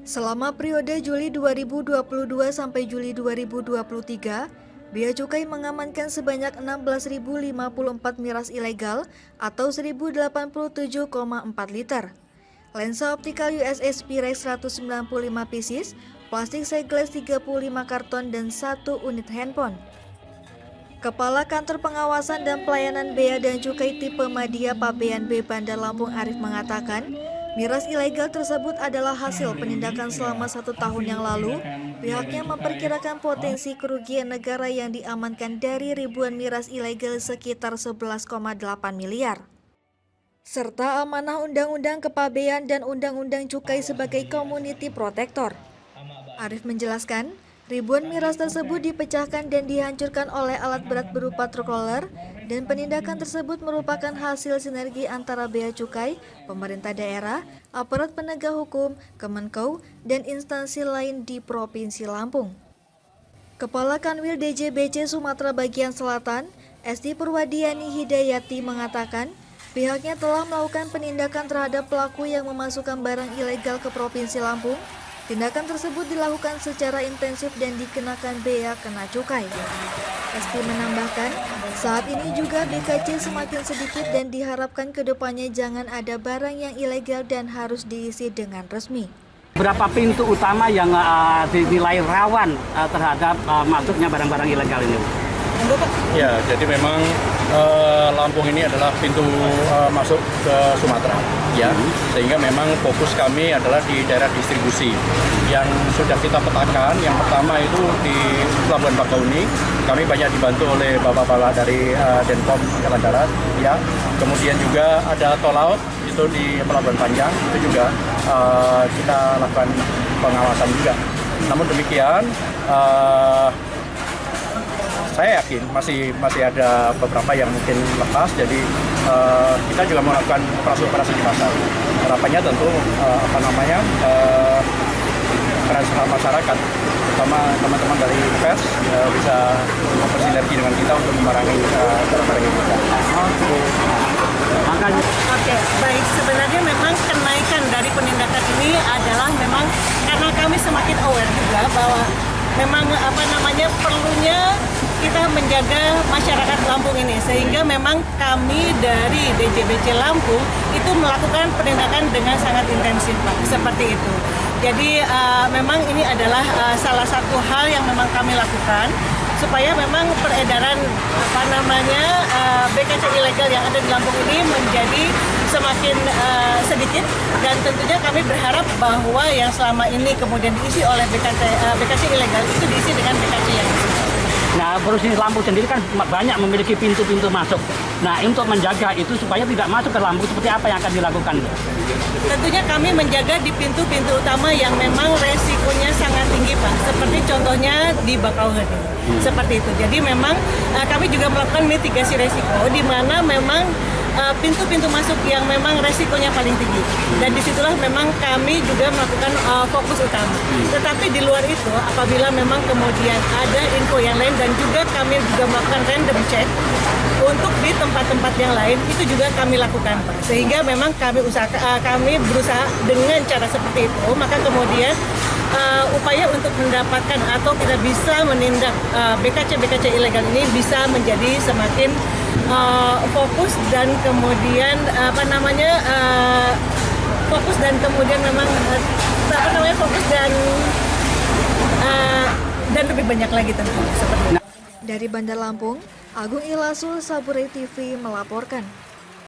Selama periode Juli 2022 sampai Juli 2023, Bea Cukai mengamankan sebanyak 16.054 miras ilegal atau 1.087,4 liter, lensa optikal USS Pirex 195 pieces, plastik segles 35 karton, dan 1 unit handphone. Kepala Kantor Pengawasan dan Pelayanan Bea dan Cukai Tipe Madya Pabean B Bandar Lampung Arif mengatakan, miras ilegal tersebut adalah hasil penindakan selama 1 tahun yang lalu. Pihaknya memperkirakan potensi kerugian negara yang diamankan dari ribuan miras ilegal sekitar 11,8 miliar. Serta amanah Undang-Undang Kepabean dan Undang-Undang Cukai sebagai community protector. Arif menjelaskan, ribuan miras tersebut dipecahkan dan dihancurkan oleh alat berat berupa truk roller, dan penindakan tersebut merupakan hasil sinergi antara Bea Cukai, pemerintah daerah, aparat penegak hukum, Kemenkeu, dan instansi lain di Provinsi Lampung. Kepala Kanwil DJBC Sumatera Bagian Selatan, Esti Purwadiani Hidayati mengatakan, pihaknya telah melakukan penindakan terhadap pelaku yang memasukkan barang ilegal ke Provinsi Lampung. Tindakan tersebut dilakukan secara intensif dan dikenakan bea kena cukai. Esti menambahkan, saat ini juga BKC semakin sedikit dan diharapkan kedepannya jangan ada barang yang ilegal dan harus diisi dengan resmi. Berapa pintu utama yang dinilai rawan terhadap masuknya barang-barang ilegal ini? Ya, jadi memang Lampung ini adalah pintu masuk ke Sumatera, ya. Sehingga memang fokus kami adalah di daerah distribusi yang sudah kita petakan. Yang pertama itu di Pelabuhan Bakauni, kami banyak dibantu oleh bapak-bapak dari Denpom Angkatan Darat, ya. Kemudian juga ada tol laut itu di Pelabuhan Panjang, itu juga kita lakukan pengawasan juga. Namun demikian, saya yakin masih ada beberapa yang mungkin lepas, jadi kita juga melakukan operasi di pasar. Harapannya tentu peran masyarakat, terutama teman-teman dari pers bisa bersinergi dengan kita untuk memerangi barang-barang ilegal. Oke, baik. Sebenarnya memang kenaikan dari penindakan ini adalah memang karena kami semakin aware juga bahwa memang perlunya kita menjaga masyarakat Lampung ini, sehingga memang kami dari DJBC Lampung itu melakukan penindakan dengan sangat intensif, Pak, seperti itu. Jadi memang ini adalah salah satu hal yang memang kami lakukan supaya memang peredaran BKC ilegal yang ada di Lampung ini menjadi semakin sedikit, dan tentunya kami berharap bahwa yang selama ini kemudian diisi oleh BKC ilegal itu diisi dengan BKC yang bersih. Nah, Provinsi Lampung sendiri kan banyak memiliki pintu-pintu masuk. Nah, untuk menjaga itu supaya tidak masuk ke Lampung, seperti apa yang akan dilakukan? Tentunya kami menjaga di pintu-pintu utama yang memang resikonya sangat tinggi, Pak. Seperti contohnya di Bakauheni. Seperti itu. Jadi memang kami juga melakukan mitigasi resiko, di mana memang pintu-pintu masuk yang memang resikonya paling tinggi, dan disitulah memang kami juga melakukan fokus utama. Tetapi di luar itu, apabila memang kemudian ada info yang lain, dan juga kami juga melakukan random check untuk di tempat-tempat yang lain, itu juga kami lakukan, Pak. Sehingga memang kami berusaha dengan cara seperti itu, maka kemudian upaya untuk mendapatkan atau kita bisa menindak BKC ilegal ini bisa menjadi semakin fokus, dan kemudian fokus, dan kemudian memang fokus dan lebih banyak lagi tentu seperti itu. Dari Bandar Lampung, Agung Ilasul, Saburai TV melaporkan.